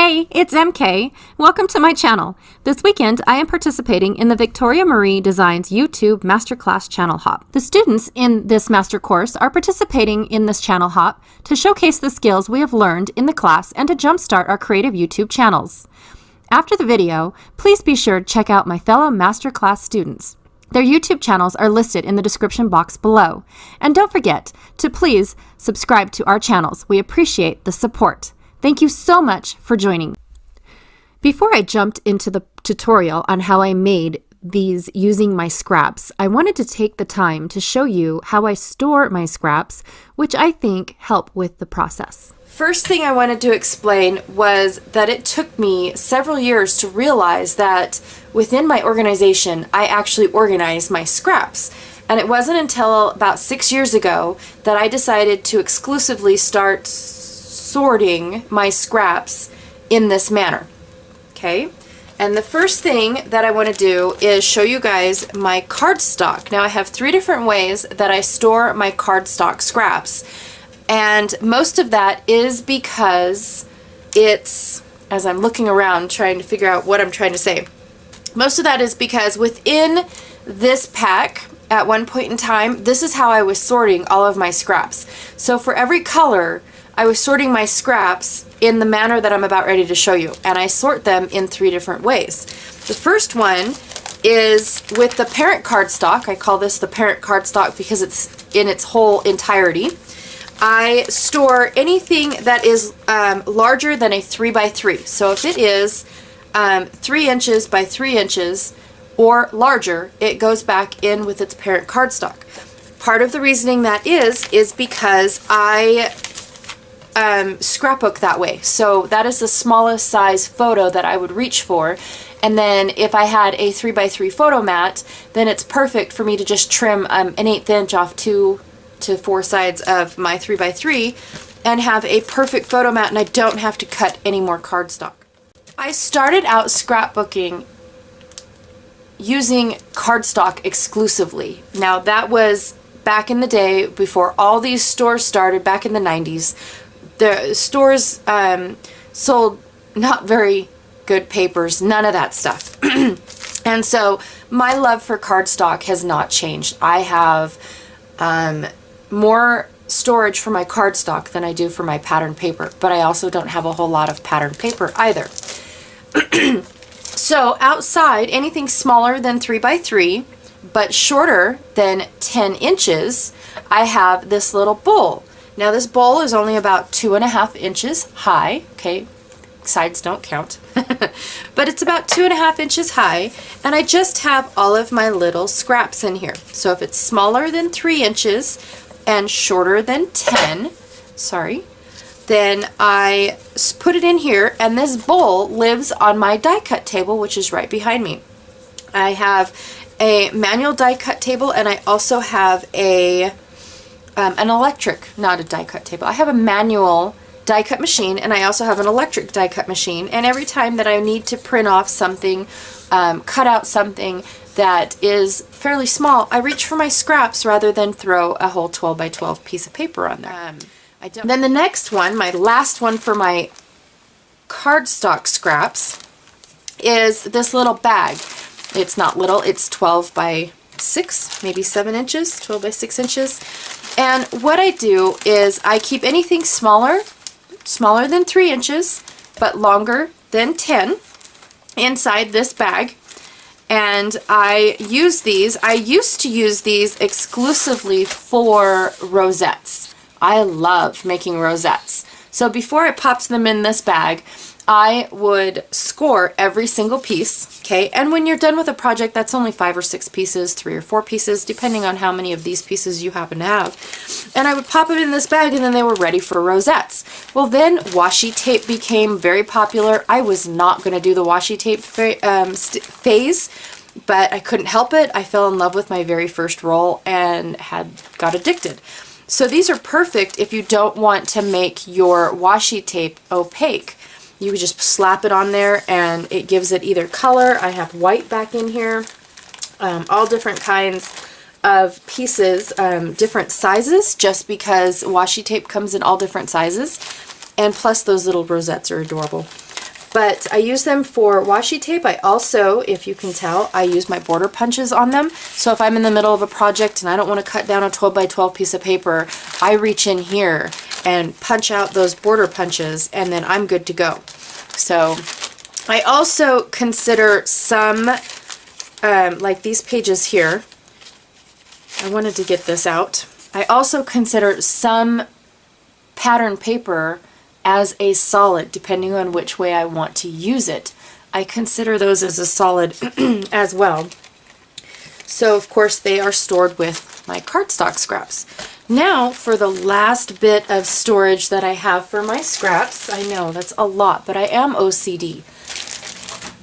Hey, it's MK. Welcome to my channel. This weekend, I am participating in the Victoria Marie Designs YouTube Masterclass Channel Hop. The students in this master course are participating in this channel hop to showcase the skills we have learned in the class and to jumpstart our creative YouTube channels. After the video, please be sure to check out my fellow masterclass students. Their YouTube channels are listed in the description box below. And don't forget to please subscribe to our channels. We appreciate the support. Thank you so much for joining. Before I jumped into the tutorial on how I made these using my scraps, I wanted to take the time to show you how I store my scraps, which I think help with the process. First thing I wanted to explain was that it took me several years to realize that within my organization, I actually organize my scraps. And it wasn't until about 6 years ago that I decided to exclusively start sorting my scraps in this manner. Okay, and the first thing that I want to do is show you guys my cardstock. Now I have 3 different ways that I store my cardstock scraps, and most of that is because it's, as I'm looking around trying to figure out what I'm trying to say, most of that is because within this pack at one point in time, this is how I was sorting all of my scraps. So for every color, I was sorting my scraps in the manner that I'm about ready to show you, and I sort them in 3 different ways. The first one is with the parent cardstock. I call this the parent cardstock because it's in its whole entirety. I store anything that is larger than a 3x3. So if it is 3 inches by 3 inches or larger, it goes back in with its parent cardstock. Part of the reasoning that is because I scrapbook that way. So that is the smallest size photo that I would reach for. And then if I had a 3x3 photo mat, then it's perfect for me to just trim an 1/8 inch off 2 to 4 sides of my 3x3 and have a perfect photo mat, and I don't have to cut any more cardstock. I started out scrapbooking using cardstock exclusively. Now that was back in the day before all these stores started back in the 90s. The stores sold not very good papers, none of that stuff. And so my love for cardstock has not changed. I have more storage for my cardstock than I do for my pattern paper, but I also don't have a whole lot of pattern paper either. So outside, anything smaller than 3x3, but shorter than 10 inches, I have this little bowl. Now this bowl is only about 2.5 inches high, okay, sides don't count, but it's about 2.5 inches high, and I just have all of my little scraps in here. So if it's smaller than 3 inches and shorter than 10, then I put it in here, and this bowl lives on my die cut table, which is right behind me. I have a manual die cut table, and I also have an electric, not a die cut table. I have a manual die cut machine, and I also have an electric die cut machine, and every time that I need to print off something, cut out something that is fairly small, I reach for my scraps rather than throw a whole 12x12 piece of paper on there. Then the next one, my last one for my cardstock scraps, is this little bag. It's not little, it's 12x6, maybe 7 inches, 12x6 inches. And what I do is I keep anything smaller than 3 inches, but longer than 10 inside this bag. And I use these. I used to use these exclusively for rosettes. I love making rosettes. So before I popped them in this bag, I would score every single piece, okay? And when you're done with a project, that's only 5 or 6 pieces, 3 or 4 pieces, depending on how many of these pieces you happen to have. And I would pop it in this bag, and then they were ready for rosettes. Well, then washi tape became very popular. I was not going to do the washi tape phase, but I couldn't help it. I fell in love with my very first roll and got addicted. So these are perfect if you don't want to make your washi tape opaque. You would just slap it on there and it gives it either color. I have white back in here, all different kinds of pieces, different sizes, just because washi tape comes in all different sizes. And plus those little rosettes are adorable. But I use them for washi tape. I also, if you can tell, I use my border punches on them. So if I'm in the middle of a project and I don't want to cut down a 12 by 12 piece of paper, I reach in here and punch out those border punches, and then I'm good to go. So I also consider some, like these pages here. I wanted to get this out. I also consider some pattern paper as a solid, depending on which way I want to use it. I consider those as a solid as well. So of course they are stored with my cardstock scraps. Now for the last bit of storage that I have for my scraps. I know that's a lot, but I am OCD.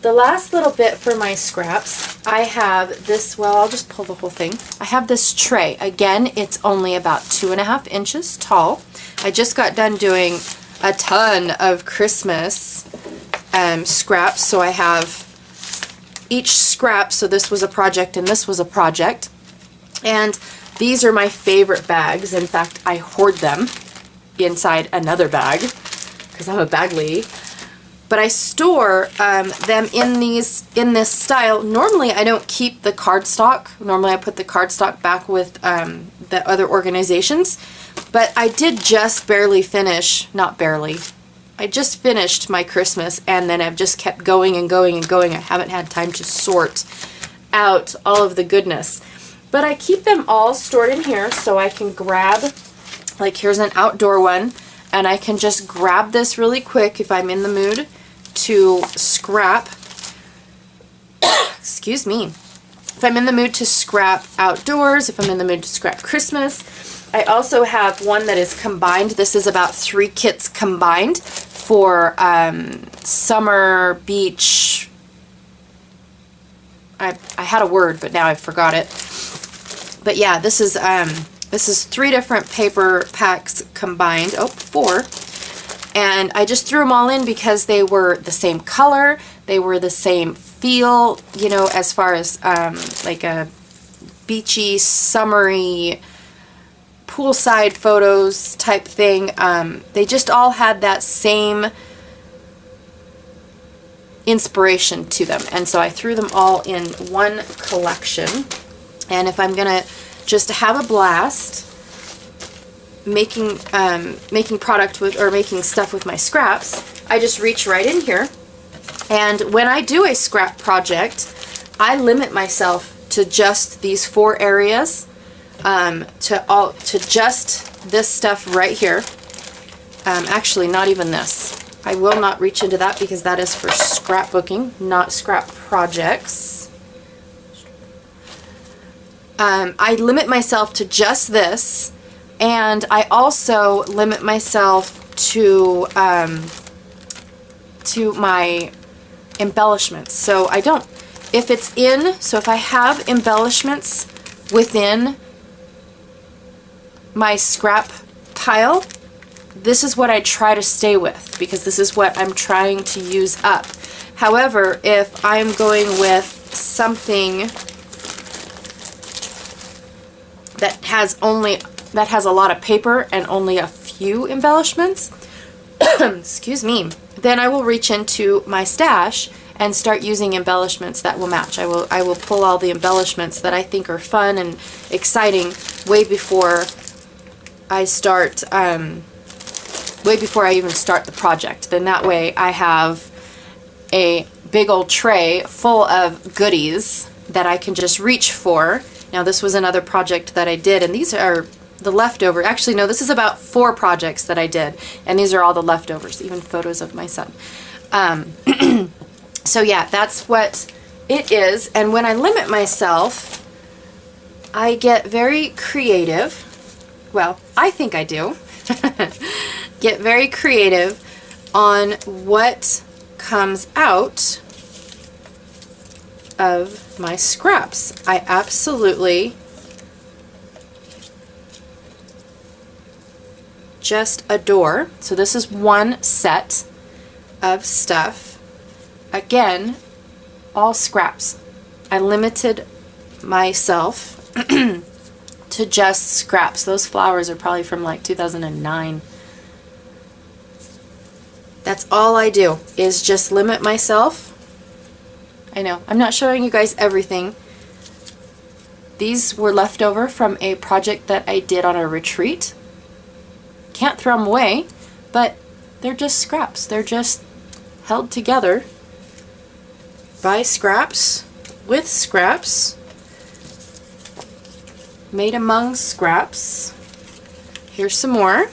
The last little bit for my scraps, I have this, well, I'll just pull the whole thing. I have this tray. Again, it's only about 2.5 inches tall. I just got done doing a ton of Christmas scraps, so I have each scrap, so this was a project and this was a project. And these are my favorite bags. In fact, I hoard them inside another bag because I'm a bag lady. But I store them in this style. Normally I don't keep the cardstock. Normally I put the cardstock back with the other organizations. But I did just barely finish, not barely, I just finished my Christmas, and then I've just kept going and going and going. I haven't had time to sort out all of the goodness. But I keep them all stored in here so I can grab, like here's an outdoor one, and I can just grab this really quick if I'm in the mood to scrap. Excuse me. If I'm in the mood to scrap outdoors, if I'm in the mood to scrap Christmas. I also have one that is combined. This is about 3 kits combined for summer, beach. I had a word, but now I forgot it. But yeah, this is 3 different paper packs combined. Oh, 4. And I just threw them all in because they were the same color, they were the same feel, you know, as far as like a beachy, summery, poolside photos type thing. They just all had that same inspiration to them, and so I threw them all in one collection. And if I'm gonna just have a blast making product with, or making stuff with my scraps, I just reach right in here. And when I do a scrap project, I limit myself to just these 4 areas, to just this stuff right here. Actually, not even this. I will not reach into that because that is for scrapbooking, not scrap projects. I limit myself to just this, and I also limit myself to my embellishments. So I don't, if it's in, so if I have embellishments within my scrap pile, this is what I try to stay with because this is what I'm trying to use up. However, if I'm going with something that has a lot of paper and only a few embellishments, excuse me, then I will reach into my stash and start using embellishments that will match. I will pull all the embellishments that I think are fun and exciting way before I start, way before I even start the project. Then that way I have a big old tray full of goodies that I can just reach for. Now this was another project that I did, and these are the leftover. Actually, no, this is about 4 projects that I did, and these are all the leftovers, even photos of my son. So yeah, that's what it is. And when I limit myself, I get very creative. Well, I think I do. Get very creative on what comes out of my scraps. I absolutely just adore. So this is one set of stuff. Again, all scraps. I limited myself to just scraps. Those flowers are probably from like 2009. That's all I do, is just limit myself. I know, I'm not showing you guys everything. These were left over from a project that I did on a retreat. Can't throw them away, but they're just scraps. They're just held together by scraps, with scraps, made among scraps. Here's some more.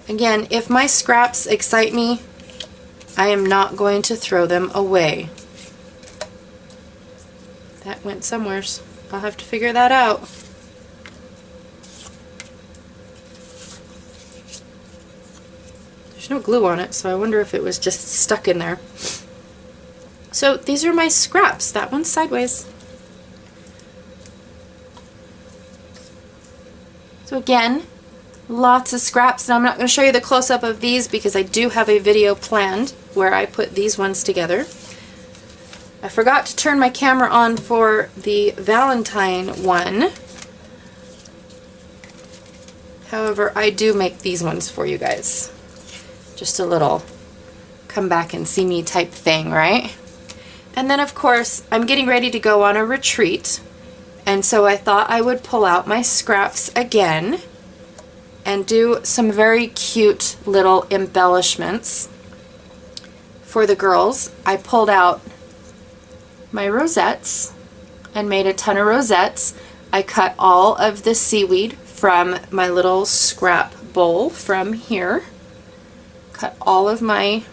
Again, if my scraps excite me, I am not going to throw them away. That went somewheres. I'll have to figure that out. There's no glue on it, so I wonder if it was just stuck in there. So these are my scraps. That one's sideways. So again, lots of scraps. Now I'm not going to show you the close-up of these because I do have a video planned where I put these ones together. I forgot to turn my camera on for the Valentine one. However, I do make these ones for you guys. Just a little come back and see me type thing, right? And then of course, I'm getting ready to go on a retreat. And so I thought I would pull out my scraps again and do some very cute little embellishments for the girls. I pulled out my rosettes and made a ton of rosettes. I cut all of the seaweed from my little scrap bowl from here. Cut all of my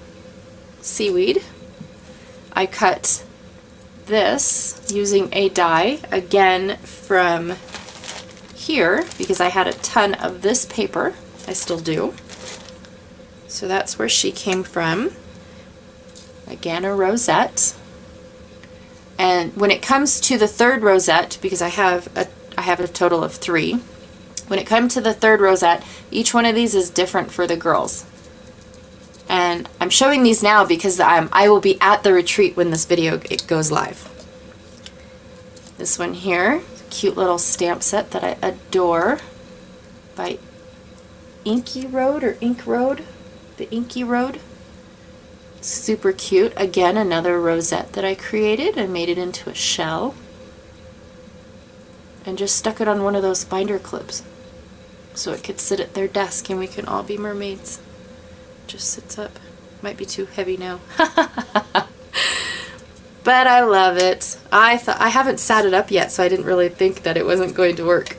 seaweed. I cut this using a die, again from here, because I had a ton of this paper. I still do. So that's where she came from. Again, a rosette. And when it comes to the third rosette, because I have a total of 3, when it comes to the third rosette, each one of these is different for the girls. And I'm showing these now because I will be at the retreat when this video goes live. This one here, cute little stamp set that I adore by Inky Road or Ink Road, the Inky Road. Super cute. Again, another rosette that I created and made it into a shell. And just stuck it on one of those binder clips so it could sit at their desk and we can all be mermaids. Just sits up. Might be too heavy now. But I love it. I haven't sat it up yet, so I didn't really think that it wasn't going to work.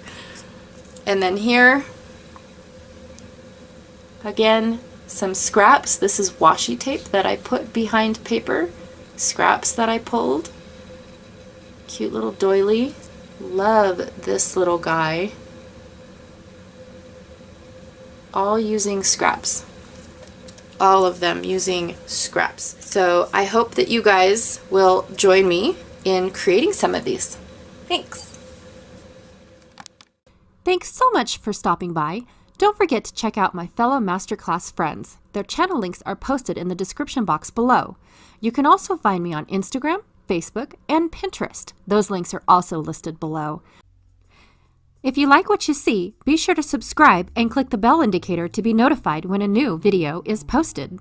And then here, again, some scraps. This is washi tape that I put behind paper. Scraps that I pulled. Cute little doily. Love this little guy. All using scraps. All of them using scraps. So I hope that you guys will join me in creating some of these. Thanks. Thanks so much for stopping by. Don't forget to check out my fellow Masterclass friends. Their channel links are posted in the description box below. You can also find me on Instagram, Facebook, and Pinterest. Those links are also listed below. If you like what you see, be sure to subscribe and click the bell indicator to be notified when a new video is posted.